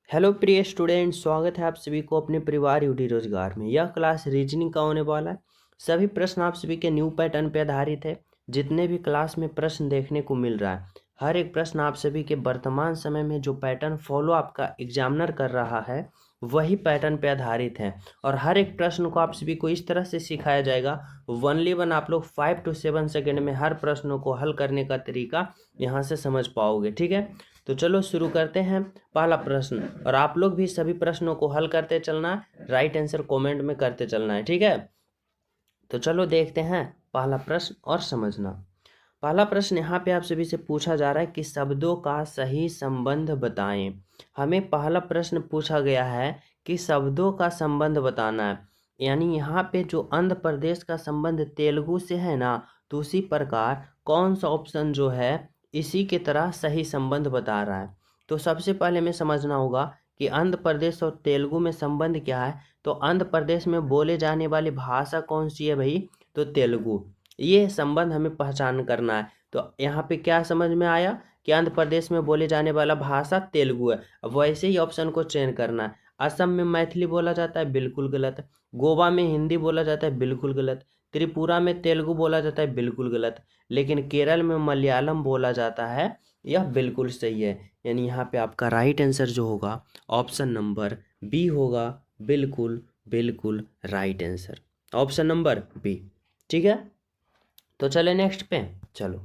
Hello प्रिय student, स्वागत है आप सभी को अपने परिवार यूटी रोजगार में। यह क्लास रीजनिंग का होने वाला है। सभी प्रश्न आप सभी के न्यू पैटर्न पर आधारित है। जितने भी क्लास में प्रश्न देखने को मिल रहा है, हर एक प्रश्न आप सभी के वर्तमान समय में जो पैटर्न फॉलो आपका एग्जामिनर कर रहा है वही पैटर्न पे आधारित है। और हर एक प्रश्न को आप सभी को इस तरह से सिखाया जाएगा, वनली वन आप लोग 5 to 7 सेकेंड में हर प्रश्नों को हल करने का तरीका यहाँ से समझ पाओगे। ठीक है, तो चलो शुरू करते हैं पहला प्रश्न। और आप लोग भी सभी प्रश्नों को हल करते चलना है, राइट आंसर कमेंट में करते चलना है। ठीक है, तो चलो देखते हैं पहला प्रश्न और समझना। पहला प्रश्न यहाँ पे आप सभी से पूछा जा रहा है कि शब्दों का सही संबंध बताएं। हमें पहला प्रश्न पूछा गया है कि शब्दों का संबंध बताना है, यानी यहाँ पे जो आंध्र प्रदेश का संबंध तेलुगु से है ना, तो उसी प्रकार कौन सा ऑप्शन जो है इसी के तरह सही संबंध बता रहा है। तो सबसे पहले हमें समझना होगा कि आंध्र प्रदेश और तेलुगु में संबंध क्या है। तो आंध्र प्रदेश में बोले जाने वाली भाषा कौन सी है भाई? तो तेलुगु। ये संबंध हमें पहचान करना है। तो यहाँ पे क्या समझ में आया कि आंध्र प्रदेश में बोले जाने वाला भाषा तेलुगु है। अब वैसे ही ऑप्शन को चयन करना है। असम में मैथिली बोला जाता है, बिल्कुल गलत। गोवा में हिंदी बोला जाता है, बिल्कुल गलत। त्रिपुरा में तेलुगु बोला जाता है, बिल्कुल गलत। लेकिन केरल में मलयालम बोला जाता है, यह बिल्कुल सही है। यानी यहाँ पे आपका राइट आंसर जो होगा ऑप्शन नंबर बी होगा। बिल्कुल बिल्कुल right answer option number B. ठीक है, तो चले नेक्स्ट पे। चलो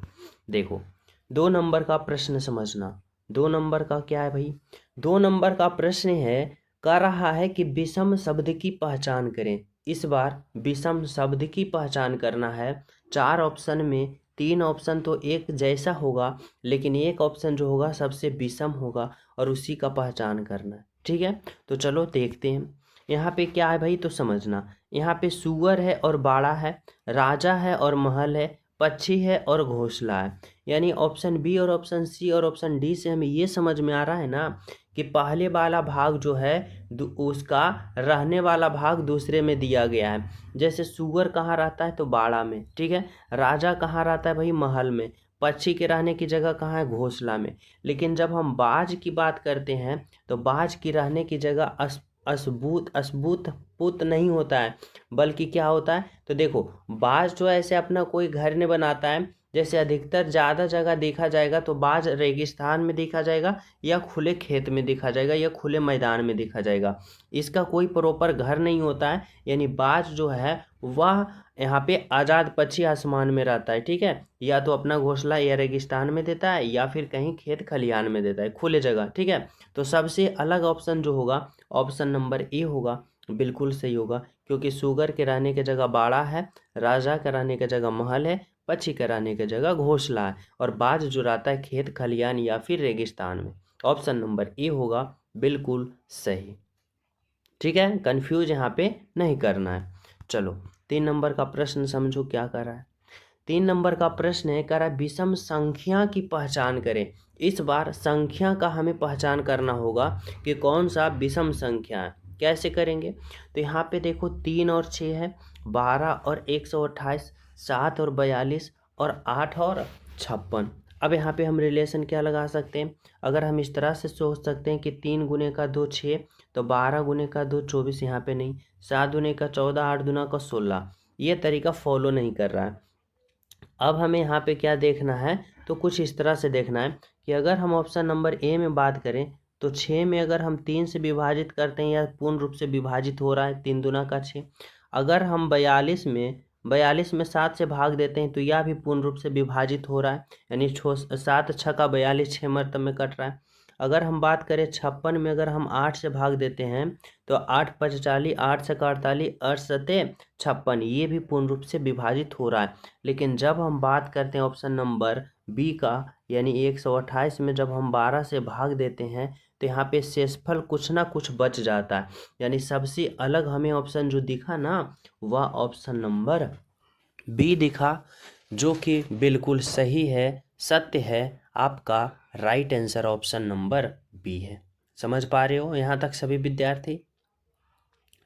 देखो, 2 नंबर का प्रश्न समझना। 2 नंबर का क्या है भाई? 2 नंबर का प्रश्न है, कह रहा है कि विषम शब्द की पहचान करें। इस बार विषम शब्द की पहचान करना है। 4 ऑप्शन में 3 ऑप्शन तो एक जैसा होगा, लेकिन एक ऑप्शन जो होगा सबसे विषम होगा और उसी का पहचान करना है। ठीक है, तो चलो देखते हैं यहाँ पे क्या है भाई। तो समझना, यहाँ पे सुअर है और बाड़ा है, राजा है और महल है, पक्षी है और घोंसला है। यानी ऑप्शन बी और ऑप्शन सी और ऑप्शन डी से हमें ये समझ में आ रहा है ना कि पहले वाला भाग जो है उसका रहने वाला भाग दूसरे में दिया गया है। जैसे सुअर कहाँ रहता है? तो बाड़ा में। ठीक है, राजा कहाँ रहता है भाई? महल में। पक्षी के रहने की जगह कहाँ है? घोंसला में। लेकिन जब हम बाज की बात करते हैं तो बाज की रहने की जगह असबूत असबूत पुत नहीं होता है, बल्कि क्या होता है? तो देखो, बाज जो ऐसे अपना कोई घर नहीं बनाता है। जैसे अधिकतर ज़्यादा जगह देखा जाएगा तो बाज रेगिस्तान में देखा जाएगा, या खुले खेत में देखा जाएगा, या खुले मैदान में देखा जाएगा। इसका कोई प्रॉपर घर नहीं होता है। यानी बाज जो है वह यहाँ पे आज़ाद पक्षी आसमान में रहता है। ठीक है, या तो अपना घोंसला या रेगिस्तान में देता है, या फिर कहीं खेत खलिहान में देता है, खुले जगह। ठीक है, तो सबसे अलग ऑप्शन जो होगा ऑप्शन नंबर ए होगा, बिल्कुल सही होगा। क्योंकि सुगर के रहने की जगह बाड़ा है, राजा के रहने की जगह महल है, पक्षी के रहने की जगह घोंसला है, और बाज जो रहता है खेत खलिहान या फिर रेगिस्तान में। ऑप्शन नंबर ए होगा बिल्कुल सही। ठीक है, कंफ्यूज यहाँ पे नहीं करना है। चलो 3 नंबर का प्रश्न समझो क्या कर रहा है। 3 नंबर का प्रश्न है, कह रहा है विषम संख्या की पहचान करें। इस बार संख्या का हमें पहचान करना होगा कि कौन सा विषम संख्या है। कैसे करेंगे? तो यहाँ पे देखो 3 और 6 है, 12 और 128, 7 और 42, और 8 और 56। अब यहाँ पे हम रिलेशन क्या लगा सकते हैं? अगर हम इस तरह से सोच सकते हैं कि 3 गुने का 2 6, तो 12 गुने का 2 24, यहाँ पे नहीं, 7 गुने का 14, 8 दुना का 16। ये तरीका फॉलो नहीं कर रहा है। अब हमें यहाँ पे क्या देखना है? तो कुछ इस तरह से देखना है कि अगर हम ऑप्शन नंबर ए में बात करें तो 6 में अगर हम 3 से विभाजित करते हैं, या पूर्ण रूप से विभाजित हो रहा है, 3 दूना का 6। अगर हम 42 में 7 से भाग देते हैं तो यह भी पूर्ण रूप से विभाजित हो रहा है। यानी 7 6 का 42, 6 मरतब में कट रहा है। अगर हम बात करें 56 में अगर हम 8 से भाग देते हैं तो 8 5 40, 8 से 48, 8 सते 56, ये भी पूर्ण रूप से विभाजित हो रहा है। लेकिन जब हम बात करते हैं ऑप्शन नंबर बी का, यानी 128 में जब हम 12 से भाग देते हैं तो यहाँ पे शेषफल कुछ ना कुछ बच जाता है। यानी सबसे अलग हमें ऑप्शन जो दिखा ना, वह ऑप्शन नंबर बी दिखा, जो कि बिल्कुल सही है, सत्य है। आपका right answer option number B है। समझ पा रहे हो यहाँ तक सभी विद्यार्थी?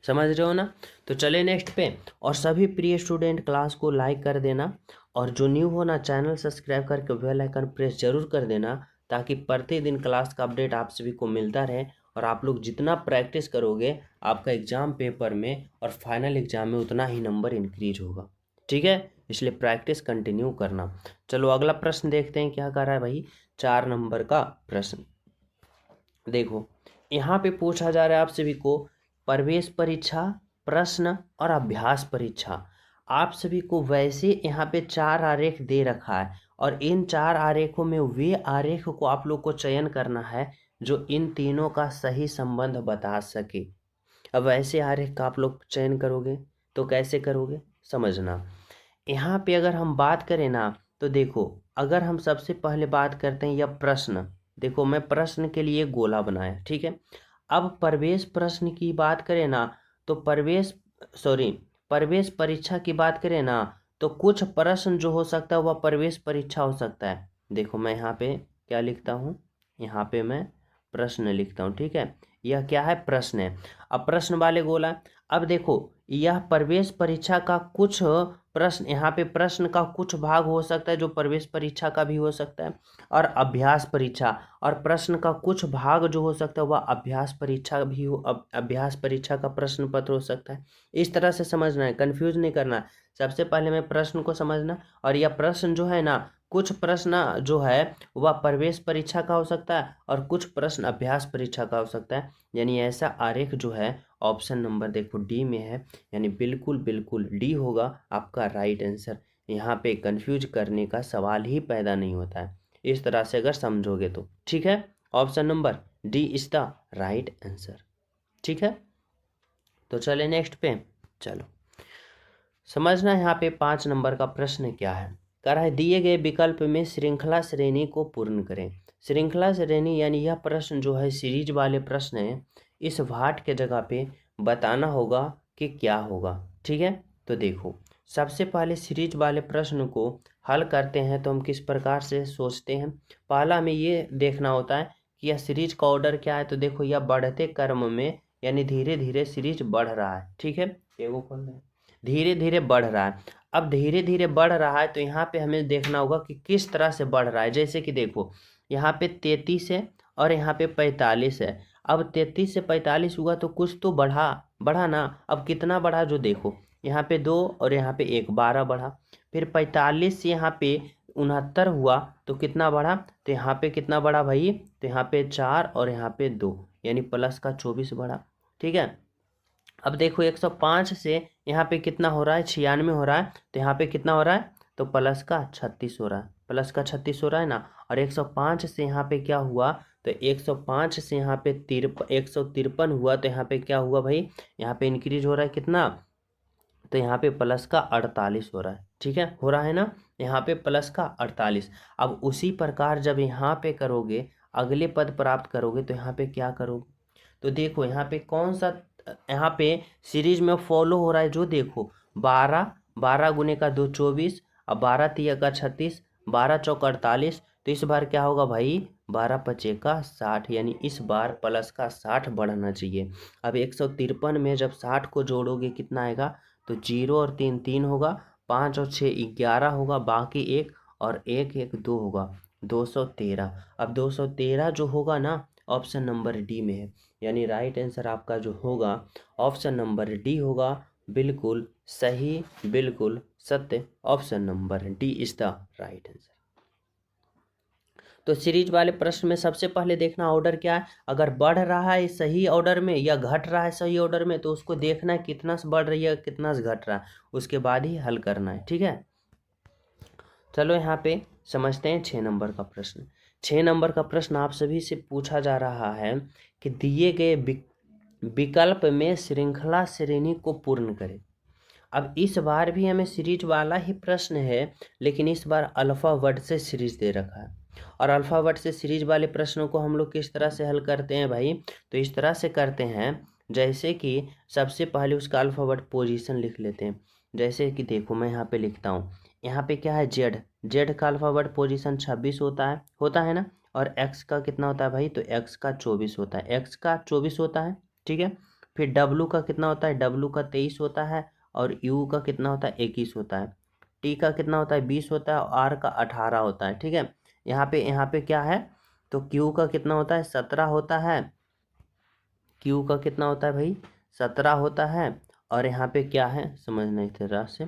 समझ रहे हो ना? तो चले नेक्स्ट पे। और सभी प्रिय स्टूडेंट क्लास को लाइक कर देना, और जो न्यू हो ना चैनल सब्सक्राइब करके बेल आइकन प्रेस जरूर कर देना, ताकि प्रतिदिन क्लास का अपडेट आप सभी को मिलता रहे और आप लोग जितना प्रैक्टिस करोगे आपका एग्ज़ाम पेपर में और फाइनल एग्ज़ाम में उतना ही नंबर इंक्रीज होगा। ठीक है, इसलिए प्रैक्टिस कंटिन्यू करना। चलो अगला प्रश्न देखते हैं क्या कर रहा है भाई। 4 नंबर का प्रश्न देखो, यहाँ पे पूछा जा रहा है आप सभी को प्रवेश परीक्षा, प्रश्न और अभ्यास परीक्षा। आप सभी को वैसे यहाँ पे 4 आरेख दे रखा है और इन 4 आरेखों में वे आरेख को आप लोग को चयन करना है जो इन तीनों का सही संबंध बता सके। अब वैसे आरेख का आप लोग चयन करोगे तो कैसे करोगे समझना। यहाँ पे अगर हम बात करें ना तो देखो, अगर हम सबसे पहले बात करते हैं यह प्रश्न, देखो मैं प्रश्न के लिए गोला बनाया, ठीक है। अब प्रवेश प्रश्न की बात करें ना तो प्रवेश परीक्षा की बात करें ना तो कुछ प्रश्न जो हो सकता है वह प्रवेश परीक्षा हो सकता है। देखो मैं यहाँ पे क्या लिखता हूँ, यहाँ पे मैं प्रश्न लिखता हूँ, ठीक है। यह क्या है, प्रश्न है। अब प्रश्न वाले गोला, अब देखो यह प्रवेश परीक्षा का कुछ प्रश्न, यहाँ पे प्रश्न का कुछ भाग हो सकता है जो प्रवेश परीक्षा का भी हो सकता है, और अभ्यास परीक्षा और प्रश्न का कुछ भाग जो हो सकता है वह अभ्यास परीक्षा भी हो, अभ्यास परीक्षा का प्रश्न पत्र हो सकता है। इस तरह से समझना है, कंफ्यूज नहीं करना। सबसे पहले मैं प्रश्न को समझना, और यह प्रश्न जो है ना, कुछ प्रश्न जो है वह प्रवेश परीक्षा का हो सकता है और कुछ प्रश्न अभ्यास परीक्षा का हो सकता है। यानी ऐसा आरेख जो है ऑप्शन नंबर देखो डी में है, यानी बिल्कुल बिल्कुल डी होगा आपका राइट आंसर। यहाँ पे कंफ्यूज करने का सवाल ही पैदा नहीं होता है इस तरह से अगर समझोगे तो, ठीक है। Option number D is the right answer, ठीक है। तो चले नेक्स्ट पे, चलो समझना यहाँ पे 5 नंबर का प्रश्न क्या है। कह रहा है दिए गए विकल्प में श्रृंखला श्रेणी को पूर्ण करें। श्रृंखला श्रेणी यानी यह प्रश्न जो है सीरीज वाले प्रश्न है, इस वाट के जगह पे बताना होगा कि क्या होगा, ठीक है। तो देखो सबसे पहले सीरीज वाले प्रश्न को हल करते हैं तो हम किस प्रकार से सोचते हैं। पहला हमें ये देखना होता है कि यह सीरीज का ऑर्डर क्या है। तो देखो यह बढ़ते क्रम में यानी धीरे धीरे सीरीज बढ़ रहा है, ठीक है। एगो खोल रहे हैं, धीरे धीरे बढ़ रहा है। अब धीरे धीरे बढ़ रहा है तो यहाँ पे हमें देखना होगा कि किस तरह से बढ़ रहा है। जैसे कि देखो यहाँ पे 33 है और यहाँ पे 45 है। अब 33 से 45 हुआ तो कुछ तो बढ़ा ना। अब कितना बढ़ा, जो देखो यहाँ पे 2 और यहाँ पे 1, 12 बढ़ा। फिर 45 से यहाँ पे 69 हुआ तो कितना बढ़ा, तो यहाँ पे कितना बढ़ा भाई, तो यहाँ पे 4 और यहाँ पे 2 यानी प्लस का 24 बढ़ा, ठीक है। अब देखो 105 से यहाँ पे कितना हो रहा है, 96 हो रहा है। तो यहाँ पे कितना हो रहा है, तो प्लस का 36 हो रहा है, प्लस का 36 हो रहा है ना। और 105 से यहाँ पे क्या हुआ, तो 105 से यहाँ पे 153 हुआ। तो यहाँ पे क्या हुआ भाई, यहाँ पे इंक्रीज हो रहा है कितना, तो यहाँ पे प्लस का 48 हो रहा है, ठीक है। हो रहा है ना, यहाँ पे प्लस का 48। अब उसी प्रकार जब यहाँ पे करोगे, अगले पद प्राप्त करोगे तो यहाँ पे क्या करोगे, तो देखो यहाँ पे कौन सा, यहाँ पे सीरीज में फॉलो हो रहा है जो देखो 12, 12 गुने का 2 24, अब 12 तिया का 36, 12 चौक 48। तो इस बार क्या होगा भाई, 12 पचे का 60, यानी इस बार प्लस का 60 बढ़ना चाहिए। अब 153 में जब 60 को जोड़ोगे कितना आएगा, तो 0 और 3 3 होगा, 5 और 6 11 होगा, बाकी 1 और 1 1 2 होगा, 213। अब 213 जो होगा ना ऑप्शन नंबर डी में है, यानी राइट आंसर आपका जो होगा ऑप्शन नंबर डी होगा। बिल्कुल सही, बिल्कुल सत्य, option number D is the right answer. तो सीरीज वाले प्रश्न में सबसे पहले देखना ऑर्डर क्या है। अगर बढ़ रहा है सही ऑर्डर में या घट रहा है सही ऑर्डर में, तो उसको देखना है कितना से बढ़ रही है कितना से घट रहा है, उसके बाद ही हल करना है, ठीक है। चलो यहाँ पे समझते हैं 6 नंबर का प्रश्न। 6 नंबर का प्रश्न आप सभी से पूछा जा रहा है कि दिए गए विकल्प में श्रृंखला श्रेणी को पूर्ण करें। अब इस बार भी हमें सीरीज वाला ही प्रश्न है, लेकिन इस बार अल्फ़ावर्ड से सीरीज दे रखा है। और अल्फ़ावर्ड से सीरीज वाले प्रश्नों को हम लोग किस तरह से हल करते हैं भाई, तो इस तरह से करते हैं जैसे कि सबसे पहले उसका अल्फ़ावर्ड पोजीशन लिख लेते हैं। जैसे कि देखो मैं यहाँ पे लिखता हूँ, यहाँ पे क्या है जेड का अल्फ़ावर्ड पोजीशन 26 होता है ना। और एक्स का कितना होता है भाई, तो एक्स का 24 होता है, एक्स का 24 होता है, ठीक है। फिर डब्लू का कितना होता है, डब्लू का 23 होता है। और यू का कितना होता है, 21 होता है। टी का कितना होता है, 20 होता है। और आर का 18 होता है, ठीक है। यहाँ पे क्या है, तो क्यू का कितना होता है, 17 होता है। क्यू का कितना होता है भाई 17 होता है, और यहाँ पे क्या है समझना इस तरह से,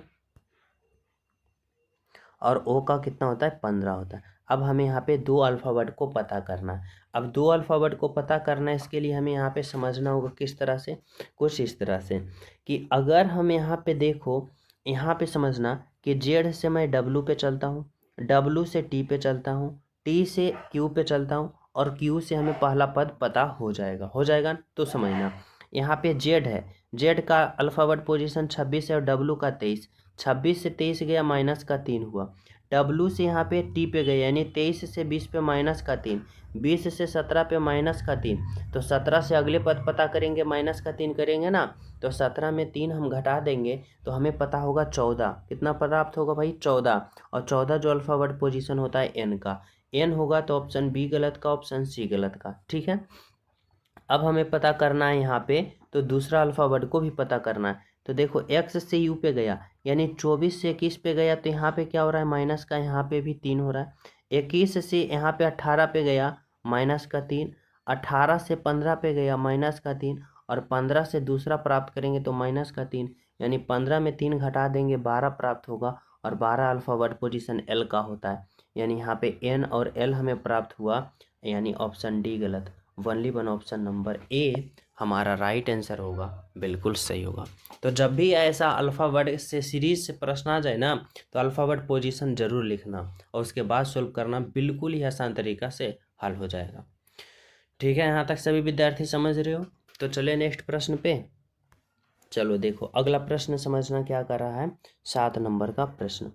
और ओ का कितना होता है 15 होता है। अब हमें यहाँ पे दो अल्फ़ाबेट को पता करना है। अब दो अल्फ़ाबेट को पता करना है, इसके लिए हमें यहाँ पे समझना होगा किस तरह से, कुछ इस तरह से कि अगर हम यहाँ पे देखो, यहाँ पे समझना कि जेड से मैं डब्लू पे चलता हूँ, डब्लू से टी पे चलता हूँ, टी से क्यू पे चलता हूँ, और क्यू से हमें पहला पद पता हो जाएगा तो समझना यहाँ पे जेड है, जेड का अल्फ़ाबेट पोजीशन 26 है और डब्लू का 23, 26 से 23 गया माइनस का 3 हुआ, डब्लू से यहाँ पे टी पे गए यानी 23 से 20 पे माइनस का 3, 20 से 17 पे माइनस का 3, तो 17 से अगले पद पता करेंगे माइनस का 3 करेंगे ना, तो 17 में 3 हम घटा देंगे तो हमें पता होगा 14, कितना प्राप्त होगा भाई 14, और 14 जो अल्फ़ाबेट पोजीशन होता है एन का, एन होगा तो ऑप्शन बी गलत का, ऑप्शन सी गलत का, ठीक है। अब हमें पता करना है यहाँ पे, तो दूसरा अल्फ़ाबेट को भी पता करना है, तो देखो एक्स से यू पे गया यानी 24 से 21 पे गया, तो यहाँ पे क्या हो रहा है माइनस का, यहाँ पे भी 3 हो रहा है, 21 से यहाँ पे 18 पे गया माइनस का 3, 18 से 15 पे गया माइनस का 3, और 15 से दूसरा प्राप्त करेंगे तो माइनस का 3, यानी 15 में 3 घटा देंगे 12 प्राप्त होगा, और 12 अल्फ़ाबेट पोजीशन एल का होता है, यानी यहाँ पे एन और एल हमें प्राप्त हुआ, यानी ऑप्शन डी गलत, only one option number A हमारा राइट आंसर होगा, बिल्कुल सही होगा। तो जब भी ऐसा अल्फ़ाबेट से सीरीज से प्रश्न आ जाए ना, तो अल्फ़ाबेट पोजीशन जरूर लिखना और उसके बाद सोल्व करना, बिल्कुल ही आसान तरीका से हल हो जाएगा। ठीक है, यहाँ तक सभी विद्यार्थी समझ रहे हो? तो चलिए नेक्स्ट प्रश्न पे। चलो देखो अगला प्रश्न समझना क्या कर रहा है, 7 नंबर का प्रश्न।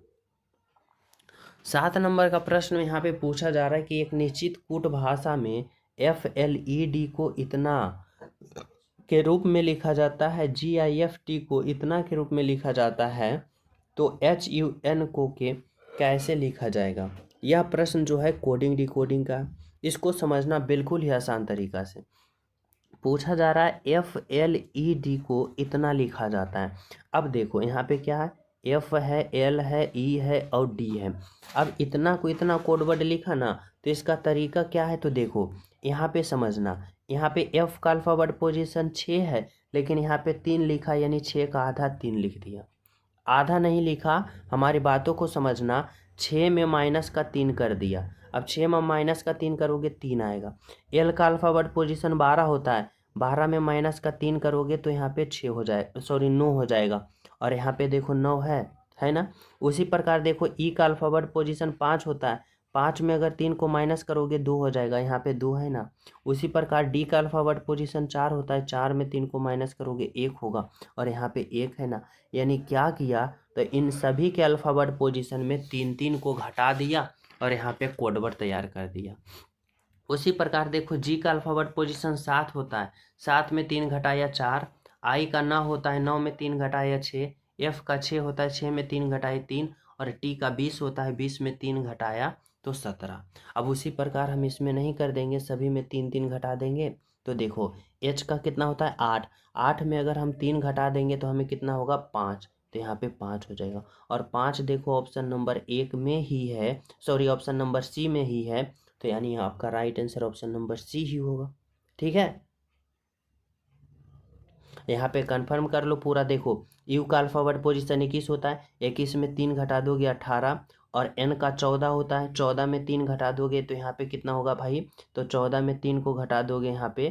7 नंबर का प्रश्न यहाँ पे पूछा जा रहा है कि एक निश्चित कूट भाषा में FLED को इतना के रूप में लिखा जाता है, GIFT को इतना के रूप में लिखा जाता है, तो HUN को के कैसे लिखा जाएगा। यह प्रश्न जो है कोडिंग डिकोडिंग का, इसको समझना बिल्कुल ही आसान तरीका से। पूछा जा रहा है FLED को इतना लिखा जाता है। अब देखो यहाँ पे क्या है, F है, L है, E है और D है। अब इतना को इतना कोड वर्ड लिखा ना, तो इसका तरीका क्या है, तो देखो यहाँ पे समझना, यहाँ पे F का अल्फ़ाबेट पोजीशन 6 है, लेकिन यहाँ पे 3 लिखा यानी 6 का आधा 3 लिख दिया, आधा नहीं लिखा, हमारी बातों को समझना, 6 में माइनस का 3 कर दिया, अब 6 में माइनस का 3 करोगे 3 आएगा। एल का अल्फ़ाबेट पोजीशन 12 होता है, 12 में माइनस का 3 करोगे तो यहाँ पे 6 हो जाए, सॉरी 9 हो जाएगा, और यहाँ पे देखो 9 है ना। उसी प्रकार देखो ई का अल्फ़ाबेट पोजीशन 5 होता है, 5 में अगर 3 को माइनस करोगे 2 हो जाएगा, यहाँ पे 2 है ना। उसी प्रकार डी का अल्फ़ाबेट पोजीशन 4 होता है, 4 में 3 को माइनस करोगे 1 होगा, और यहाँ पे 1 है ना। यानी क्या किया, तो इन सभी के अल्फ़ाबेट पोजीशन में 3 को घटा दिया और यहाँ पे कोड वर्ड तैयार कर दिया। उसी प्रकार देखो जी का अल्फ़ाबेट पोजीशन 7 होता है, 7 में 3 घटाया 4, आई का 9 होता है, 9 में 3 घटाया 6, एफ का 6 होता है, 6 में 3 घटाए 3, और टी का 20 होता है, 20 में 3 घटाया तो 17। अब उसी प्रकार हम इसमें नहीं कर देंगे, सभी में 3 घटा देंगे, तो देखो एच का कितना होता है 8, 8 में अगर हम 3 घटा देंगे तो हमें कितना होगा 5, तो यहाँ पे 5 हो जाएगा, और 5 देखो ऑप्शन नंबर 1 में ही है, सॉरी ऑप्शन नंबर सी में ही है, तो यानी आपका right answer option number C ही होगा। ठीक है, यहाँ पे कंफर्म कर लो पूरा। देखो यू का अल्फ़ाबेट पोजीशन 21 होता है, 21 में 3 घटा दोगे 18, और एन का 14 होता है, 14 में 3 घटा दोगे तो यहाँ पे कितना होगा भाई, तो 14 में 3 को घटा दोगे यहाँ पे,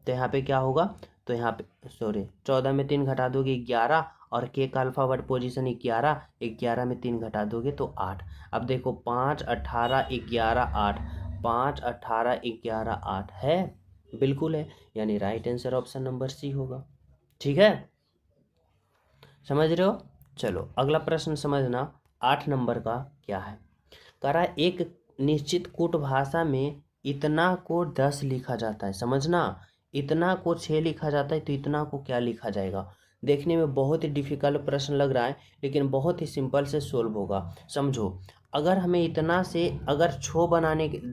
तो यहाँ पे क्या होगा, तो यहाँ पे सॉरी 14 में 3 घटा दोगे 11, और के का अल्फ़ाबेट पोजीशन 11, 11 में 3 घटा दोगे तो 8। अब देखो 5 18 11 8, 5 18 11 8 है, बिल्कुल है, यानी right answer option number C होगा। ठीक है, समझ रहे हो? चलो अगला प्रश्न समझना, 8 नंबर का क्या है, कह रहा है एक निश्चित कूट भाषा में इतना को 10 लिखा जाता है, समझना, इतना को 6 लिखा जाता है, तो इतना को क्या लिखा जाएगा। देखने में बहुत ही डिफिकल्ट प्रश्न लग रहा है, लेकिन बहुत ही सिंपल से सोल्व होगा। समझो अगर हमें इतना से अगर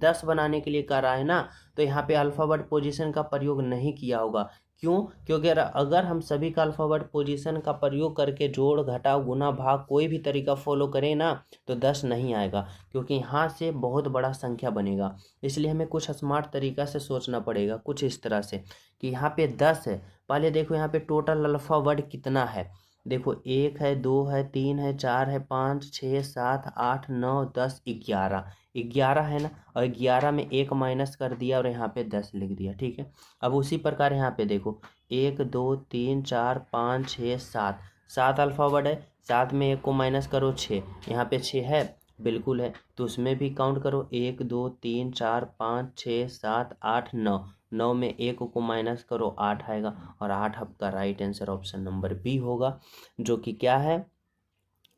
10 बनाने के लिए कर रहा है ना, तो यहाँ पे अल्फ़ाबेट पोजीशन का प्रयोग नहीं किया होगा। क्यों? क्योंकि अगर हम सभी का अल्फ़ाबेट पोजीशन का प्रयोग करके जोड़ घटाव गुना भाग कोई भी तरीका फॉलो करें ना, तो 10 नहीं आएगा, क्योंकि यहाँ से बहुत बड़ा संख्या बनेगा। इसलिए हमें कुछ स्मार्ट तरीका से सोचना पड़ेगा, कुछ इस तरह से कि यहाँ पे 10 है। पहले देखो यहाँ पे टोटल अल्फ़ाबेट कितना है। देखो 1 है, 2 है, 3 है, 4 है, 5, 6, 7, 8, 9, 10, 11। 11 है ना, और 11 में 1 माइनस कर दिया और यहाँ पे 10 लिख दिया। ठीक है, अब उसी प्रकार यहाँ पे देखो 1, 2, 3, 4, 5, 6, 7, 7 अल्फ़ाबेट है। 7 में 1 को माइनस करो 6, यहाँ पे 6 है, बिल्कुल है, तो उसमें भी काउंट करो 1, 2, 3, 4, 5, 6, 7, 8, 9। 9 में 1 को माइनस करो 8 आएगा, और 8 आपका right answer option number B होगा, जो कि क्या है,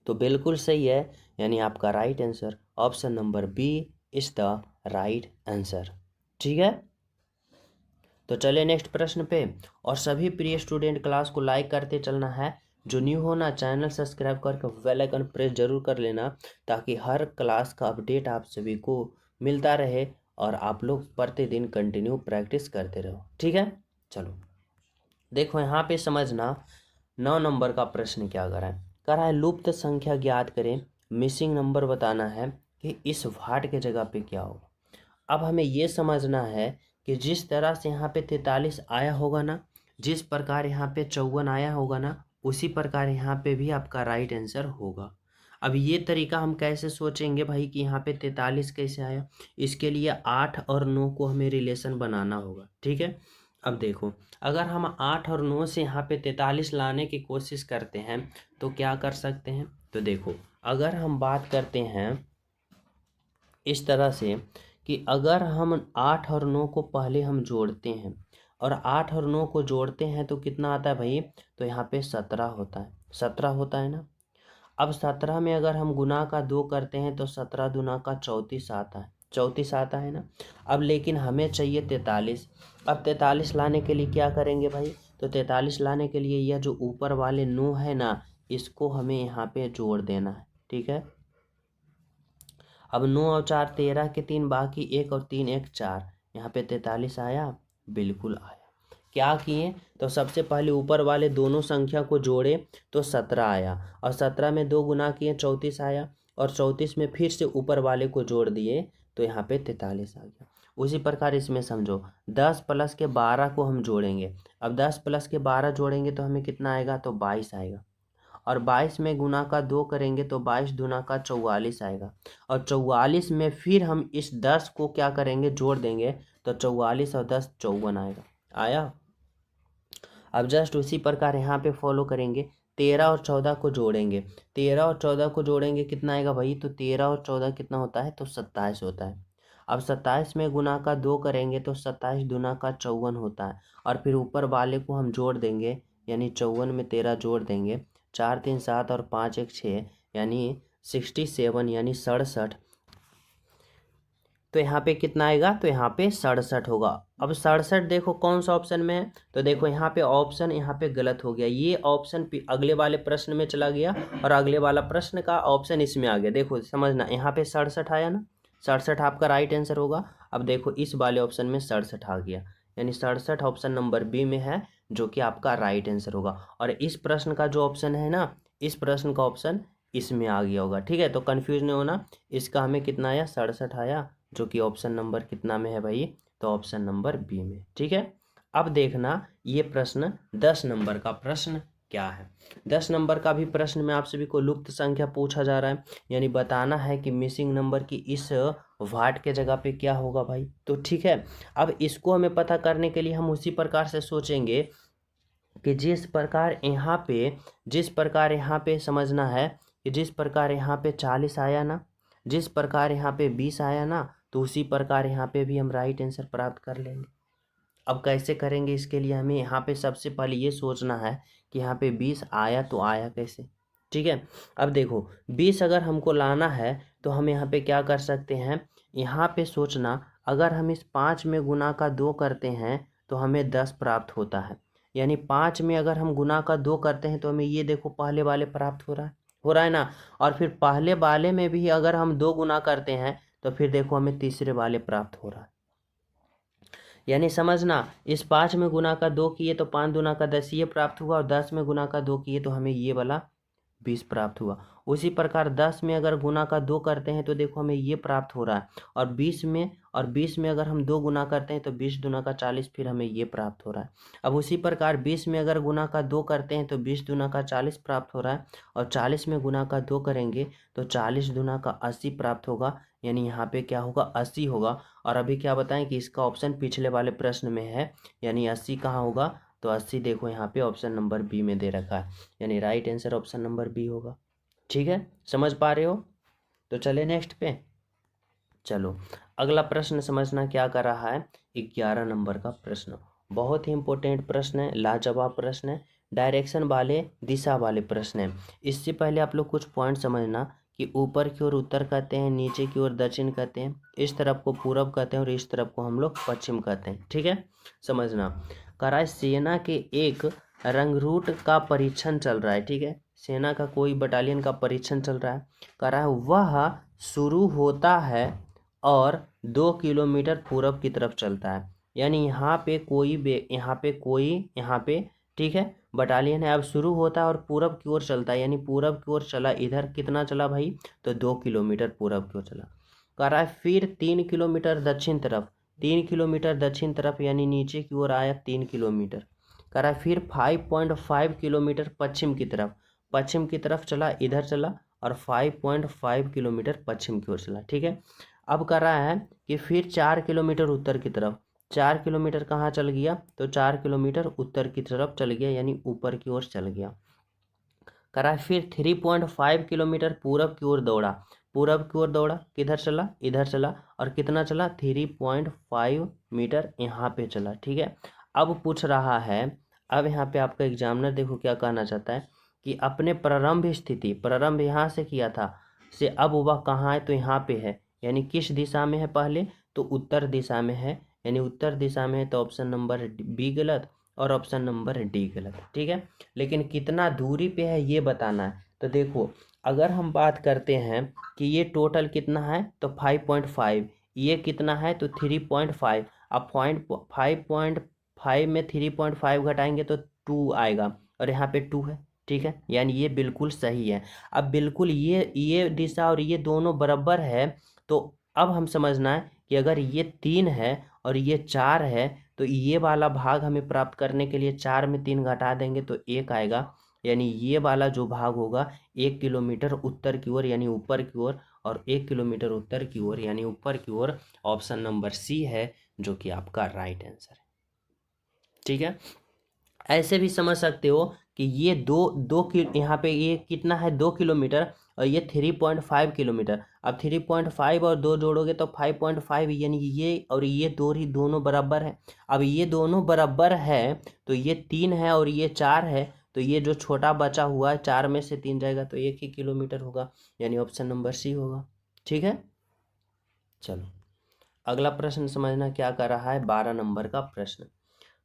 तो बिल्कुल सही है। यानी आपका right answer option number B is the right answer. ठीक है, तो चलिए नेक्स्ट प्रश्न पे। और सभी प्रिय स्टूडेंट क्लास को लाइक करते चलना है। जो न्यू हो ना, चैनल सब्सक्राइब करके बेल आइकन प्रेस जरूर कर लेना, ताकि हर क्लास का अपडेट आप सभी को मिलता रहे और आप लोग प्रतिदिन कंटिन्यू प्रैक्टिस करते रहो। ठीक है, चलो देखो यहाँ पे समझना। 9 नंबर का प्रश्न क्या कर रहा है, लुप्त संख्या ज्ञात करें, मिसिंग नंबर बताना है कि इस वाट के जगह पे क्या होगा। अब हमें ये समझना है कि जिस तरह से यहाँ पे 43 आया होगा ना, जिस प्रकार यहाँ पे 54 आया होगा ना, उसी प्रकार यहाँ पे भी आपका राइट आंसर होगा। अब ये तरीका हम कैसे सोचेंगे भाई कि यहाँ पे 43 कैसे आया, इसके लिए 8 और 9 को हमें रिलेशन बनाना होगा। ठीक है, अब देखो अगर हम 8 और 9 से यहाँ पे 43 लाने की कोशिश करते हैं तो क्या कर सकते हैं। तो देखो अगर हम बात करते हैं इस तरह से कि अगर हम 8 और 9 को पहले हम जोड़ते हैं, और 8 और 9 को जोड़ते हैं तो कितना आता है भाई, तो यहाँ पे 17 होता है। 17 होता है ना। अब 17 में अगर हम गुना का 2 करते हैं तो 17 दुना का 34 आता है। 34 आता है ना। अब लेकिन हमें चाहिए 43। अब 43 लाने के लिए क्या करेंगे भाई, तो 43 लाने के लिए यह जो ऊपर वाले 9 है ना, इसको हमें यहाँ पे जोड़ देना है। ठीक है, अब 9 और 4 13 के 3 बाकी 1 और 3 1 4, यहाँ पे 43 आया, बिल्कुल आया। क्या किए, तो सबसे पहले ऊपर वाले दोनों संख्या को जोड़े तो 17 आया, और 17 में 2 गुना किए 34 आया, और 34 में फिर से ऊपर वाले को जोड़ दिए तो यहाँ पे 43 आ गया। उसी प्रकार इसमें समझो 10 प्लस के 12 को हम जोड़ेंगे। अब 10 प्लस के 12 जोड़ेंगे तो हमें कितना आएगा, तो 22 आएगा, और 22 में गुना का 2 करेंगे तो 22 दूना का 44 आएगा, और 44 में फिर हम इस 10 को क्या करेंगे, जोड़ देंगे, तो 44 और 10 54 आएगा। आया। अब जस्ट उसी प्रकार यहाँ पे फॉलो करेंगे, 13 और 14 को जोड़ेंगे। 13 और 14 को जोड़ेंगे कितना आएगा भाई, तो 13 और 14 कितना होता है, तो 27 होता है। अब 27 में गुना का 2 करेंगे तो 27 दूना का 54 होता है, और फिर ऊपर वाले को हम जोड़ देंगे, यानी 54 में 13 जोड़ देंगे, 4 3 7 और 5 1 6, यानी 67, यानी 67। तो यहाँ पे कितना आएगा, तो यहाँ पे 67 होगा। अब 67 देखो कौन सा ऑप्शन में है, तो देखो यहाँ पे ऑप्शन यहाँ पे गलत हो गया, ये ऑप्शन अगले वाले प्रश्न में चला गया, और अगले वाला प्रश्न का ऑप्शन इसमें आ गया। देखो समझना, यहाँ पे 67 आया ना, 67 आपका राइट आंसर होगा। अब देखो इस वाले ऑप्शन में 67 आ गया, यानी 67 ऑप्शन नंबर बी में है, जो कि आपका राइट आंसर होगा। और इस प्रश्न का जो ऑप्शन है ना, इस प्रश्न का ऑप्शन इसमें आ गया होगा। ठीक है, तो कन्फ्यूज नहीं होना, इसका हमें कितना आया, 67 आया, जो कि ऑप्शन नंबर कितना में है भाई, तो ऑप्शन नंबर बी में। ठीक है, अब देखना ये प्रश्न 10 नंबर का प्रश्न क्या है। 10 नंबर का भी प्रश्न में आप सभी को लुप्त संख्या पूछा जा रहा है, यानी बताना है कि मिसिंग नंबर की इस वाट के जगह पे क्या होगा भाई। तो ठीक है, अब इसको हमें पता करने के लिए हम उसी प्रकार से सोचेंगे कि जिस प्रकार यहाँ पे समझना है कि जिस प्रकार यहाँ पे 40 आया ना, जिस प्रकार यहाँ पे 20 आया ना, तो उसी प्रकार यहाँ पे भी हम राइट आंसर प्राप्त कर लेंगे। अब कैसे करेंगे, इसके लिए हमें यहाँ पे सबसे पहले ये सोचना है कि यहाँ पे 20 आया तो आया कैसे। ठीक है, अब देखो 20 अगर हमको लाना है तो हम यहाँ पे क्या कर सकते हैं, यहाँ पे सोचना, अगर हम इस 5 में गुना का 2 करते हैं तो हमें 10 प्राप्त होता है, यानी 5 में अगर हम गुना का 2 करते हैं तो हमें ये देखो पहले वाले प्राप्त हो रहा है, हो रहा है ना। और फिर पहले वाले में भी अगर हम 2 गुना करते हैं तो फिर देखो हमें तीसरे वाले प्राप्त हो रहा है। यानी समझना, इस 5 में गुना का 2 किए तो 5 दूना का 10 ये प्राप्त हुआ, और 10 में गुना का 2 किए तो हमें ये वाला 20 प्राप्त हुआ। उसी प्रकार 10 में अगर गुना का 2 करते हैं तो देखो हमें ये प्राप्त हो रहा है, और 20 में अगर हम 2 गुना करते हैं तो 20 दूना का 40, फिर हमें ये प्राप्त हो रहा है। अब उसी प्रकार 20 में अगर गुना का 2 करते हैं तो 20 दूना का 40 प्राप्त हो रहा है, और 40 में गुना का 2 करेंगे तो 40 दूना का 80 प्राप्त होगा। यानी यहाँ पे क्या होगा, 80 होगा। और अभी क्या बताएं कि इसका ऑप्शन पिछले वाले प्रश्न में है, यानी 80 कहाँ होगा, तो 80 देखो यहाँ पे ऑप्शन नंबर बी में दे रखा है, यानी right answer option number B होगा। ठीक है, समझ पा रहे हो। तो चले नेक्स्ट पे। चलो अगला प्रश्न समझना क्या कर रहा है, 11 नंबर का प्रश्न। बहुत ही इंपॉर्टेंट प्रश्न है, लाजवाब प्रश्न है, डायरेक्शन वाले, दिशा वाले प्रश्न है। इससे पहले आप लोग कुछ पॉइंट समझना कि ऊपर की ओर उत्तर कहते हैं, नीचे की ओर दक्षिण कहते हैं, इस तरफ को पूरब कहते हैं और इस तरफ को हम लोग पश्चिम कहते हैं। ठीक है, समझना। करा सेना के एक रंगरूट का परीक्षण चल रहा है। ठीक है, सेना का कोई बटालियन का परीक्षण चल रहा है। करा वह शुरू होता है और 2 किलोमीटर पूरब की तरफ चलता है। यानी यहाँ पे ठीक है बटालियन है, अब शुरू होता है और पूरब की ओर चलता है, यानी पूरब की ओर चला। इधर कितना चला भाई, तो 2 किलोमीटर पूरब की ओर चला। कह रहा है फिर 3 किलोमीटर दक्षिण तरफ, 3 किलोमीटर दक्षिण तरफ यानी नीचे की ओर आया 3 किलोमीटर। कह रहा है फिर 5.5 किलोमीटर पश्चिम की तरफ चला, इधर चला और 5.5 किलोमीटर पश्चिम की ओर चला। ठीक है, अब कर रहा है कि फिर 4 किलोमीटर उत्तर की तरफ, 4 किलोमीटर कहाँ चल गया, तो 4 किलोमीटर उत्तर की तरफ चल गया, यानी ऊपर की ओर चल गया। कर रहा है फिर 3.5 किलोमीटर पूरब की ओर दौड़ा, पूरब की ओर दौड़ा, किधर चला, इधर चला, और कितना चला, 3.5 मीटर यहाँ पे चला। ठीक है, अब पूछ रहा है, अब यहाँ पे आपका एग्जामिनर देखो क्या कहना चाहता है कि अपने प्रारंभ स्थिति, प्रारंभ यहाँ से किया था, से अब वह कहाँ है, तो यहाँ पे है, यानी किस दिशा में है पहले, तो उत्तर दिशा में है, यानी उत्तर दिशा में है, तो ऑप्शन नंबर बी गलत और ऑप्शन नंबर डी गलत। ठीक है, लेकिन कितना दूरी पे है ये बताना है। तो देखो अगर हम बात करते हैं कि ये टोटल कितना है, तो 5.5, ये कितना है, तो 3.5। अब 5.5 में 3.5 घटाएंगे तो 2 आएगा, और यहाँ पे 2 है। ठीक है, यानी ये बिल्कुल सही है। अब बिल्कुल ये दिशा और ये दोनों बराबर है, तो अब हम समझना है कि अगर ये 3 है और ये 4 है, तो ये वाला भाग हमें प्राप्त करने के लिए 4 में 3 घटा देंगे तो 1 आएगा, यानी ये वाला जो भाग होगा 1 किलोमीटर उत्तर की ओर यानी ऊपर की ओर, और 1 किलोमीटर उत्तर की ओर यानी ऊपर की ओर। ऑप्शन नंबर सी है जो कि आपका राइट आंसर है। ठीक है, ऐसे भी समझ सकते हो कि ये यहाँ पे ये कितना है, 2 किलोमीटर, और ये 3.5 किलोमीटर। अब 3.5 और 2 जोड़ोगे तो 5.5, यानी ये और ये दोनों बराबर है। अब ये दोनों बराबर है तो ये 3 है और ये 4 है, तो ये जो छोटा बचा हुआ है 4 में से 3 जाएगा तो 1 ही किलोमीटर होगा, यानी ऑप्शन नंबर सी होगा। ठीक है, चलो अगला प्रश्न समझना क्या कर रहा है, 12 नंबर का प्रश्न।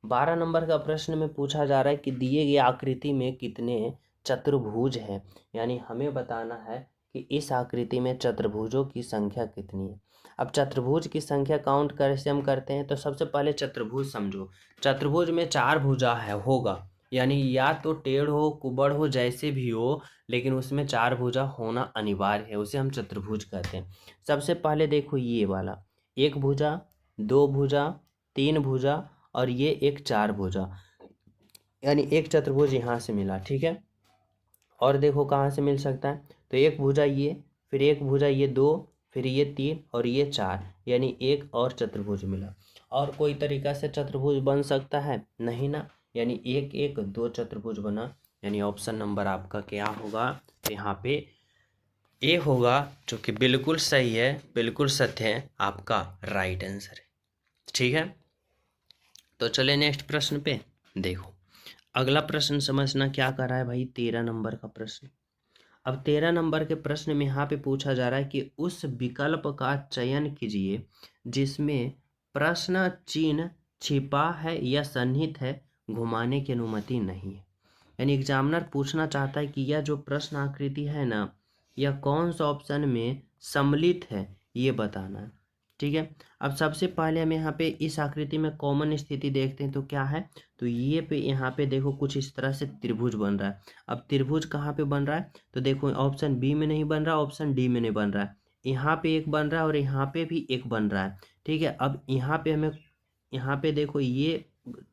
12 नंबर का प्रश्न में पूछा जा रहा है कि दिए गए आकृति में कितने चतुर्भुज हैं, यानी हमें बताना है कि इस आकृति में चतुर्भुजों की संख्या कितनी है। अब चतुर्भुज की संख्या काउंट कैसे हम करते हैं, तो सबसे पहले चतुर्भुज समझो। चतुर्भुज में 4 भुजा है होगा, यानी या तो टेढ़ हो, कुबड़ हो, जैसे भी हो, लेकिन उसमें 4 भुजा होना अनिवार्य है, उसे हम चतुर्भुज कहते हैं। सबसे पहले देखो ये वाला, 1 भुजा, 2 भुजा, 3 भुजा और ये एक 4 भुजा, यानी एक चतुर्भुज यहाँ से मिला। ठीक है, और देखो कहाँ से मिल सकता है, तो एक भुजा ये, फिर एक भुजा ये 2, फिर ये 3 और ये 4, यानी एक और चतुर्भुज मिला। और कोई तरीका से चतुर्भुज बन सकता है नहीं ना, यानी एक एक 2 चतुर्भुज बना, यानी ऑप्शन नंबर आपका क्या होगा, तो यहाँ पे ए होगा, जो कि बिल्कुल सही है, बिल्कुल सत्य है, आपका राइट आंसर है। ठीक है, तो चले नेक्स्ट प्रश्न पे। देखो अगला प्रश्न समझना क्या कर रहा है भाई, 13 नंबर का प्रश्न। अब 13 नंबर के प्रश्न में यहाँ पे पूछा जा रहा है कि उस विकल्प का चयन कीजिए जिसमें प्रश्न चिन्ह छिपा है या सन्निहित है, घुमाने की अनुमति नहीं है। यानी एग्जामिनर पूछना चाहता है कि यह जो प्रश्न आकृति है ना, यह कौन सा ऑप्शन में सम्मिलित है, ये बताना है। ठीक है, अब सबसे पहले हम यहाँ पे इस आकृति में कॉमन स्थिति देखते हैं तो क्या है, तो ये पे यहाँ पे देखो कुछ इस तरह से त्रिभुज बन रहा है। अब त्रिभुज कहाँ पे बन रहा है, तो देखो ऑप्शन बी में नहीं बन रहा, ऑप्शन डी में नहीं बन रहा है, यहाँ पे एक बन रहा है और यहाँ पे भी एक बन रहा है। ठीक है, अब यहाँ पे हमें यहाँ पे देखो ये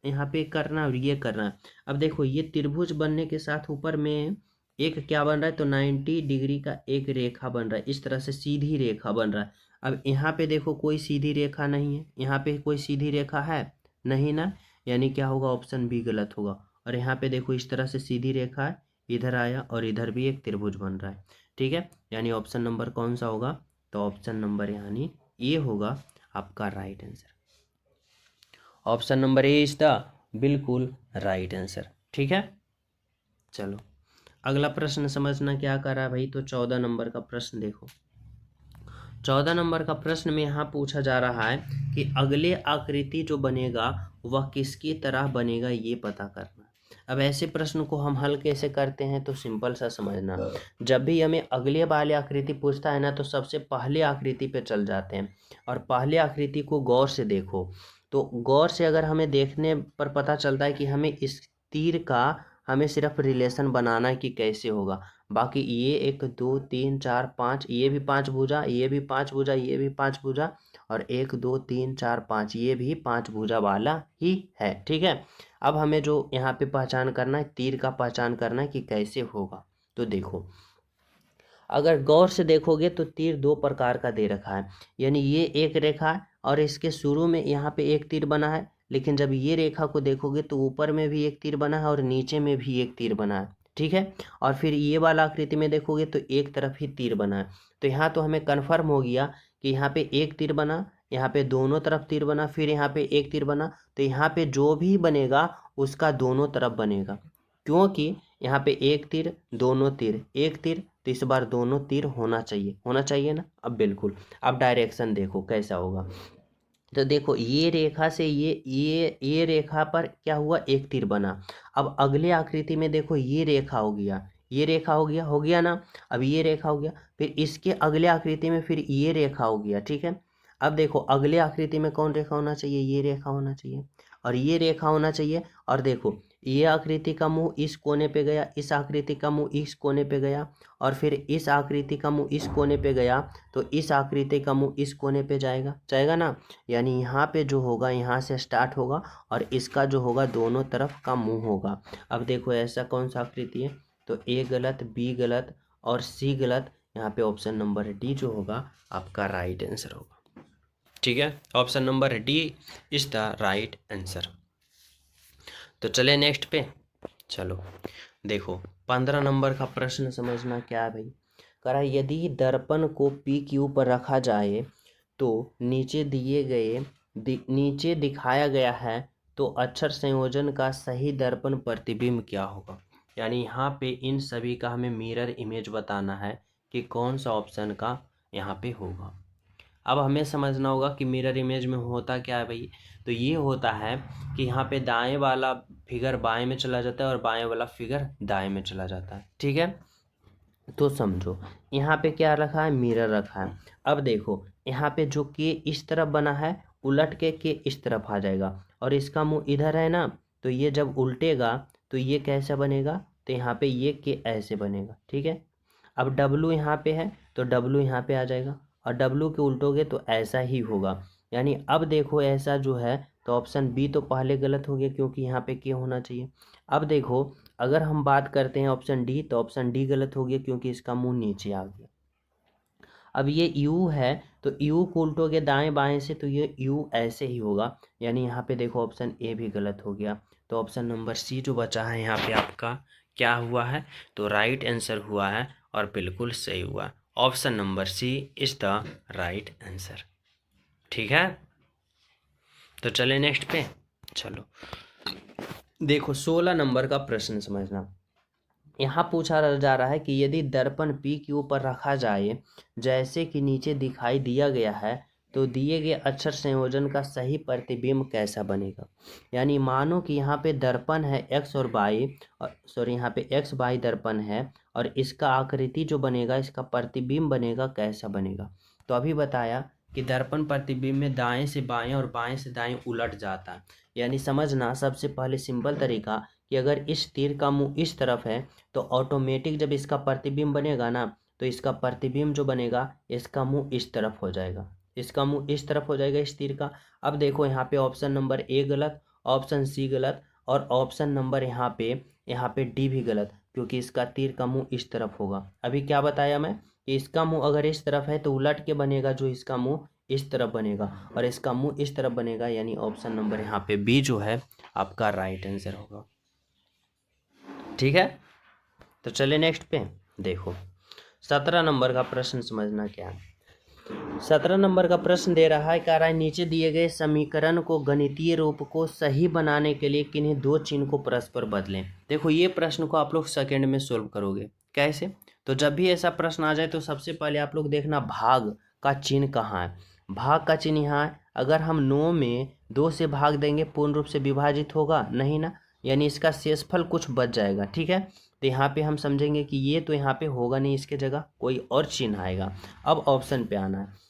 यहाँ पे करना है और ये करना है। अब देखो ये त्रिभुज बनने के साथ ऊपर में एक क्या बन रहा है, तो 90 डिग्री का एक रेखा बन रहा है, इस तरह से सीधी रेखा बन रहा है। अब यहाँ पे देखो कोई सीधी रेखा नहीं है, यहाँ पे कोई सीधी रेखा है नहीं ना, यानी क्या होगा, ऑप्शन बी गलत होगा। और यहाँ पे देखो इस तरह से सीधी रेखा है, इधर आया और इधर भी एक त्रिभुज बन रहा है। ठीक है, यानी ऑप्शन नंबर कौन सा होगा, तो ऑप्शन नंबर यानी ये होगा आपका right answer. Option number A is the बिल्कुल राइट आंसर। ठीक है, चलो अगला प्रश्न समझना क्या कर रहा है भाई, तो 14 नंबर का प्रश्न देखो। 14 नंबर का प्रश्न में यहाँ पूछा जा रहा है कि अगले आकृति जो बनेगा वह किसकी तरह बनेगा, ये पता करना। अब ऐसे प्रश्न को हम हल कैसे करते हैं, तो सिंपल सा समझना, जब भी हमें अगले वाले आकृति पूछता है ना, तो सबसे पहले आकृति पे चल जाते हैं और पहले आकृति को गौर से देखो। तो गौर से अगर हमें देखने पर पता चलता है कि हमें इस तीर का हमें सिर्फ रिलेशन बनाना है कि कैसे होगा, बाकी ये 1 2 3 4 5, ये भी 5 भुजा, ये भी 5 भुजा, ये भी 5 भुजा, और 1 2 3 4 5 ये भी 5 भुजा वाला ही है। ठीक है, अब हमें जो यहाँ पे पहचान करना है, तीर का पहचान करना है कि कैसे होगा। तो देखो अगर गौर से देखोगे तो तीर दो प्रकार का दे रखा है, यानी ये एक रेखा है और इसके शुरू में यहाँ पे एक तीर बना है, लेकिन जब ये रेखा को देखोगे तो ऊपर में भी एक तीर बना है और नीचे में भी एक तीर बना है। ठीक है, और फिर ये वाला आकृति में देखोगे तो एक तरफ ही तीर बना है। तो यहाँ तो हमें कन्फर्म हो गया कि यहाँ पे एक तीर बना, यहाँ पे दोनों तरफ तीर बना, फिर यहाँ पे एक तीर बना, तो यहाँ पे जो भी बनेगा उसका दोनों तरफ बनेगा, क्योंकि यहाँ पे एक तीर दोनों तीर एक तीर, तो इस बार दोनों तीर होना चाहिए ना। अब बिल्कुल, अब डायरेक्शन देखो कैसा होगा, तो देखो ये रेखा से ये रेखा पर क्या हुआ, एक तीर बना। अब अगले आकृति में देखो ये रेखा हो गया, ये रेखा हो गया ना, अब ये रेखा हो गया, फिर इसके अगले आकृति में फिर ये रेखा हो गया। ठीक है, अब देखो अगले आकृति में कौन रेखा होना चाहिए, ये रेखा होना चाहिए और ये रेखा होना चाहिए। और देखो ये आकृति का मुंह इस कोने पे गया, इस आकृति का मुंह इस कोने पे गया, और फिर इस आकृति का मुंह इस कोने पे गया, तो इस आकृति का मुंह इस कोने पे जाएगा ना, यानी यहाँ पे जो होगा यहाँ से स्टार्ट होगा और इसका जो होगा दोनों तरफ का मुंह होगा। अब देखो ऐसा कौन सा आकृति है, तो ए गलत, बी गलत और सी गलत, यहाँ पे ऑप्शन नंबर डी जो होगा आपका राइट आंसर होगा। ठीक है, option number D is the right answer. तो चले नेक्स्ट पे, चलो देखो 15 नंबर का प्रश्न समझना क्या है भाई, कह रहा है यदि दर्पण को पी क्यू पर रखा जाए तो नीचे दिखाया गया है तो अक्षर संयोजन का सही दर्पण प्रतिबिंब क्या होगा। यानी यहाँ पे इन सभी का हमें मिरर इमेज बताना है कि कौन सा ऑप्शन का यहाँ पे होगा। अब हमें समझना होगा कि मिरर इमेज में होता क्या है भाई, तो ये होता है कि यहाँ पे दाएं वाला फिगर बाएं में चला जाता है और बाएं वाला फिगर दाएं में चला जाता है। ठीक है, तो समझो यहाँ पे क्या रखा है, मिरर रखा है। अब देखो यहाँ पे जो के इस तरफ बना है उलट के इस तरफ आ जाएगा और इसका मुंह इधर है ना, तो ये जब उल्टेगा तो ये कैसा बनेगा, तो यहाँ पे ये के ऐसे बनेगा। ठीक है, अब डब्लू यहाँ पे है तो डब्लू यहाँ पे आ जाएगा और डब्लू के उल्टोगे तो ऐसा ही होगा। यानी अब देखो ऐसा जो है तो ऑप्शन बी तो पहले गलत हो गया क्योंकि यहाँ पे के होना चाहिए। अब देखो अगर हम बात करते हैं ऑप्शन डी, तो ऑप्शन डी गलत हो गया क्योंकि इसका मुंह नीचे आ गया। अब ये यू है तो यू को उल्टोगे दाएं बाएं से तो ये यू ऐसे ही होगा, यानी यहाँ पे देखो ऑप्शन ए भी गलत हो गया। तो ऑप्शन नंबर सी जो बचा है यहाँ पे आपका क्या हुआ है, तो राइट आंसर हुआ है और बिल्कुल सही हुआ। Option number C is the right answer. ठीक है, तो चले नेक्स्ट पे, चलो देखो 16 नंबर का प्रश्न समझना। यहाँ पूछा जा रहा है कि यदि दर्पण पी क्यू पर रखा जाए जैसे कि नीचे दिखाई दिया गया है तो दिए गए अक्षर संयोजन का सही प्रतिबिंब कैसा बनेगा। यानी मानो कि यहाँ पे दर्पण है एक्स और वाई, सॉरी यहाँ पे एक्स वाई दर्पण है, और इसका आकृति जो बनेगा, इसका प्रतिबिंब बनेगा, कैसा बनेगा। तो अभी बताया कि दर्पण प्रतिबिंब में दाएं से बाएं और बाएं से दाएं उलट जाता है। यानी समझना, सबसे पहले सिंपल तरीका कि अगर इस तीर का मुंह इस तरफ है तो ऑटोमेटिक जब इसका प्रतिबिंब बनेगा ना, तो इसका प्रतिबिंब जो बनेगा, इसका मुंह इस तरफ हो जाएगा, इसका मुंह इस तरफ हो जाएगा इस तीर का। अब देखो यहाँ पे ऑप्शन नंबर ए गलत, ऑप्शन सी गलत, और ऑप्शन नंबर यहाँ पे डी भी गलत, क्योंकि इसका तीर का मुंह इस तरफ होगा। अभी क्या बताया मैं कि इसका मुंह अगर इस तरफ है तो उलट के बनेगा, जो इसका मुंह इस तरफ बनेगा, और इसका मुंह इस तरफ बनेगा, यानी ऑप्शन नंबर यहाँ पे बी जो है आपका राइट आंसर होगा। ठीक है, तो चलिए नेक्स्ट पे देखो 17 नंबर का प्रश्न समझना क्या है। 17 नंबर का प्रश्न दे रहा है, कह रहा है नीचे दिए गए समीकरण को गणितीय रूप को सही बनाने के लिए किन्हीं दो चिन्ह को परस्पर बदलें। देखो ये प्रश्न को आप लोग सेकंड में सोल्व करोगे। कैसे? तो जब भी ऐसा प्रश्न आ जाए तो सबसे पहले आप लोग देखना भाग का चिन्ह कहाँ है। भाग का चिन्ह यहाँ है। अगर हम 9 में 2 से भाग देंगे पूर्ण रूप से विभाजित होगा नहीं ना, यानी इसका शेषफल कुछ बच जाएगा। ठीक है, तो यहाँ पे हम समझेंगे कि ये तो यहाँ पे होगा नहीं, इसके जगह कोई और चिन्ह आएगा। अब ऑप्शन पे आना है।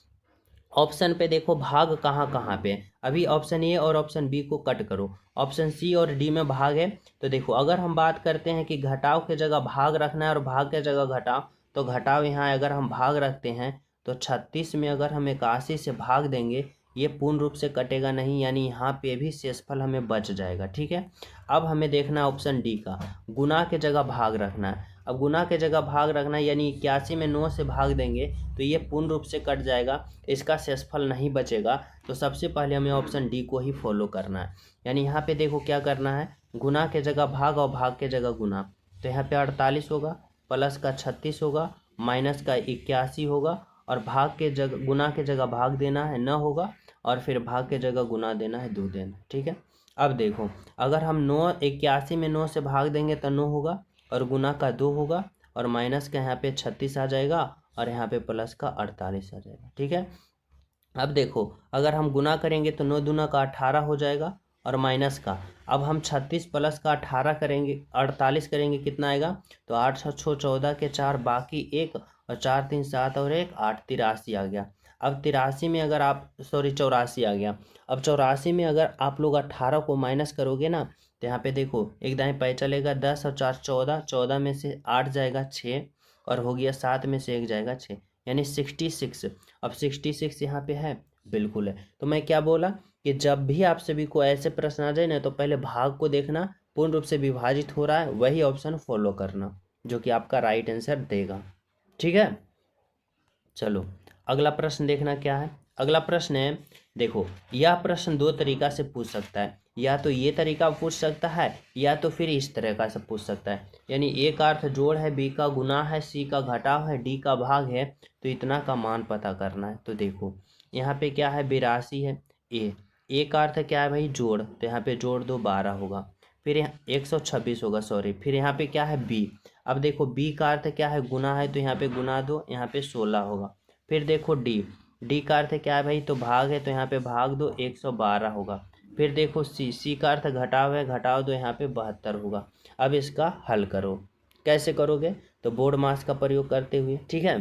ऑप्शन पे देखो भाग कहाँ कहाँ पे है। अभी ऑप्शन ए और ऑप्शन बी को कट करो, ऑप्शन सी और डी में भाग है। तो देखो अगर हम बात करते हैं कि घटाव के जगह भाग रखना है और भाग के जगह घटाव, तो घटाव यहाँ अगर हम भाग रखते हैं तो 36 में अगर हम 81 से भाग देंगे, ये पूर्ण रूप से कटेगा नहीं, यानी यहाँ पे भी शेषफल हमें बच जाएगा। ठीक है, अब हमें देखना ऑप्शन डी का, गुना के जगह भाग रखना है। अब गुना के जगह भाग रखना है, यानी 81 में 9 से भाग देंगे तो ये पूर्ण रूप से कट जाएगा, इसका शेषफल नहीं बचेगा। तो सबसे पहले हमें ऑप्शन डी को ही फॉलो करना है। यानी यहाँ पे देखो क्या करना है, गुना के जगह भाग और भाग के जगह गुना। तो यहाँ पे 48 होगा, प्लस का 36 होगा, माइनस का 81 होगा, और भाग के जगह गुना के जगह भाग देना है 9 होगा, और फिर भाग के जगह गुना देना है 2 देना। ठीक है, अब देखो अगर हम 81 में 9 से भाग देंगे तो 9 होगा, और गुना का 2 होगा, और माइनस का यहाँ पे 36 आ जाएगा, और यहाँ पे प्लस का 48 आ जाएगा। ठीक है, अब देखो अगर हम गुना करेंगे तो 9 दूना का 18 हो जाएगा, और माइनस का अब हम 36 प्लस का 18 करेंगे, 48 करेंगे, कितना आएगा, तो 8 6 14 के 4 बाकी 1, और 4 3 7 और 1 8, 83 आ गया। अब 83 में अगर आप 84 आ गया। अब 84 में अगर आप लोग 18 को माइनस करोगे ना, तो यहाँ पे देखो एक दाएं पाई चलेगा, 10 और 4 14, 14 में से 8 जाएगा 6, और हो गया 7 में से 1 जाएगा 6, यानी 66। अब 66 यहाँ पे है, बिल्कुल है। तो मैं क्या बोला कि जब भी आप सभी को ऐसे प्रश्न आ जाए ना, तो पहले भाग को देखना, पूर्ण रूप से विभाजित हो रहा है, वही ऑप्शन फॉलो करना, जो कि आपका राइट आंसर देगा। ठीक है, चलो अगला प्रश्न देखना क्या है। अगला प्रश्न है, देखो यह प्रश्न दो तरीका से पूछ सकता है, या तो ये तरीका पूछ सकता है, या तो फिर इस तरह का से पूछ सकता है। यानी ए का अर्थ जोड़ है, बी का गुना है, सी का घटाव है, डी का भाग है, तो इतना का मान पता करना है। तो देखो यहाँ पे क्या है, 82 है। ए का अर्थ क्या है भाई, जोड़, तो यहाँ पे जोड़ दो 12 होगा। फिर यहाँ 126 होगा, सॉरी। फिर यहाँ पे क्या है, बी। अब देखो बी का अर्थ क्या है, गुना है, तो यहाँ पे गुना दो, यहाँ पे 16 होगा। फिर देखो डी का अर्थ क्या है भाई, तो भाग है, तो यहाँ पे भाग दो, 112 होगा। फिर देखो सी का अर्थ घटाव है, घटाव दो, यहाँ पे 72 होगा। अब इसका हल करो, कैसे करोगे, तो बोर्ड मास का प्रयोग करते हुए। ठीक है,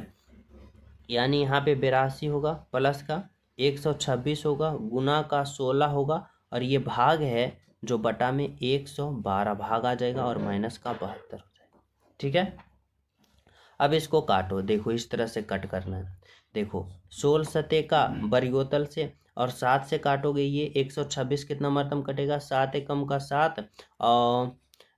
यानी यहाँ पे 82 होगा, प्लस का 126 होगा, गुना का 16 होगा, और ये भाग है जो बटा में 112 भाग आ जाएगा, और माइनस का 72 हो जाएगा। ठीक है, अब इसको काटो, देखो इस तरह से कट करना है। देखो 16 सतह का वर्गोत्तल से, और 7 से काटोगे ये 126 कितना मरतम कटेगा, 7 एकम का 7, और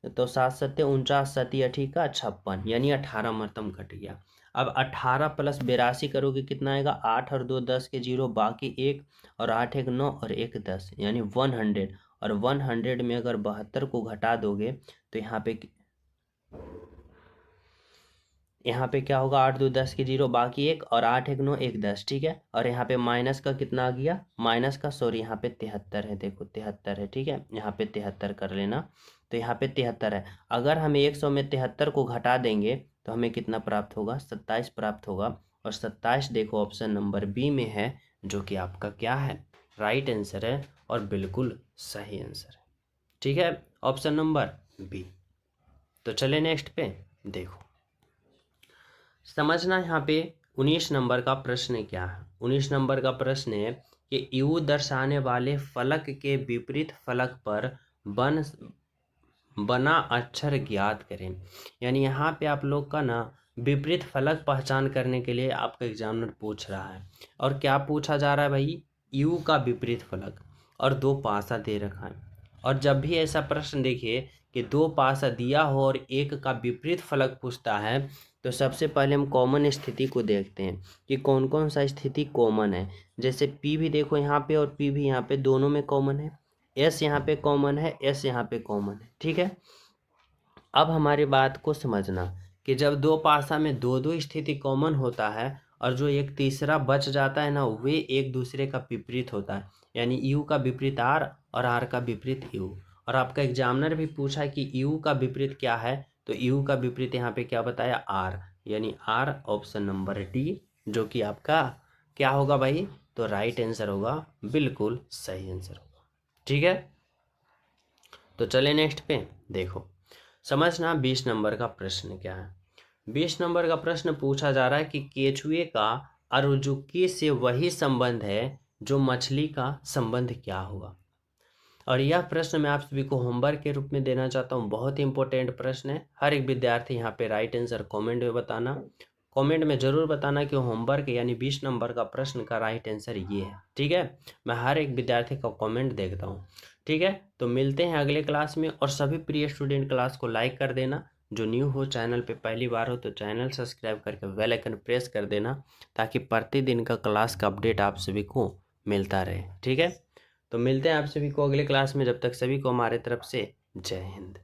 तो 7 सत्ते 49, सती अठी का 56, यानी 18 मरतम कट गया। अब 18 प्लस 82 करोगे कितना आएगा, 8 और 2 10 के 0, बाकी 1, और 8 1 9 और 1 10, यानी 100। और 100 में अगर 72 को घटा दोगे तो यहाँ पे क्या होगा, 8 2 10 के 0, बाकी 1, और 8 1 9 1 10। ठीक है, और यहाँ पे माइनस का कितना आ गया, माइनस का सॉरी यहाँ पे 73 है, देखो 73 है। ठीक है, यहाँ पे 73 कर लेना, तो यहाँ पे 73 है। अगर हम 100 में 73 को घटा देंगे तो हमें कितना प्राप्त होगा, 27 प्राप्त होगा। और 27 देखो ऑप्शन नंबर बी में है, जो कि आपका क्या है, राइट आंसर है और बिल्कुल सही आंसर है। ठीक है, ऑप्शन नंबर बी। तो चले नेक्स्ट पे देखो, समझना यहाँ पे 19 नंबर का प्रश्न क्या है। 19 नंबर का प्रश्न है कि यू दर्शाने वाले फलक के विपरीत फलक पर बना अक्षर ज्ञात करें। यानी यहाँ पे आप लोग का ना विपरीत फलक पहचान करने के लिए आपका एग्जामिनर पूछ रहा है। और क्या पूछा जा रहा है भाई, यू का विपरीत फलक और दो पासा दे रखा है। और जब भी ऐसा प्रश्न देखिए कि दो पासा दिया हो और एक का विपरीत फलक पूछता है, तो सबसे पहले हम कॉमन स्थिति को देखते हैं कि कौन कौन सा स्थिति कॉमन है। जैसे पी भी देखो यहाँ पे और पी भी यहाँ पे, दोनों में कॉमन है। एस यहाँ पे कॉमन है, एस यहाँ पे कॉमन है। ठीक है, अब हमारी बात को समझना कि जब दो पासा में दो दो स्थिति कॉमन होता है और जो एक तीसरा बच जाता है ना, वे एक दूसरे का विपरीत होता है। यानी यू का विपरीत आर और आर का विपरीत यू। और आपका एग्जामिनर भी पूछा कि यू का विपरीत क्या है, तो यू का विपरीत यहाँ पे क्या बताया, आर। यानी आर, ऑप्शन नंबर डी, जो कि आपका क्या होगा भाई, तो राइट आंसर होगा, बिल्कुल सही आंसर होगा। ठीक है, तो चले नेक्स्ट पे देखो, समझना 20 नंबर का प्रश्न क्या है। 20 नंबर का प्रश्न पूछा जा रहा है कि केचुए का अरुजुकी से वही संबंध है जो मछली का संबंध क्या होगा। और यह प्रश्न मैं आप सभी को होमवर्क के रूप में देना चाहता हूँ। बहुत ही इंपॉर्टेंट प्रश्न है। हर एक विद्यार्थी यहाँ पे राइट आंसर कमेंट में बताना। कमेंट में ज़रूर बताना कि होमवर्क यानी 20 नंबर का प्रश्न का राइट आंसर ये है। ठीक है, मैं हर एक विद्यार्थी का कमेंट देखता हूँ। ठीक है, तो मिलते हैं अगले क्लास में। और सभी प्रिय स्टूडेंट क्लास को लाइक कर देना। जो न्यू हो चैनल पे पहली बार हो तो चैनल सब्सक्राइब करके बेल आइकन प्रेस कर देना, ताकि प्रतिदिन का क्लास का अपडेट आप सभी को मिलता रहे। ठीक है, तो मिलते हैं आप सभी को अगले क्लास में। जब तक सभी को हमारे तरफ से जय हिंद।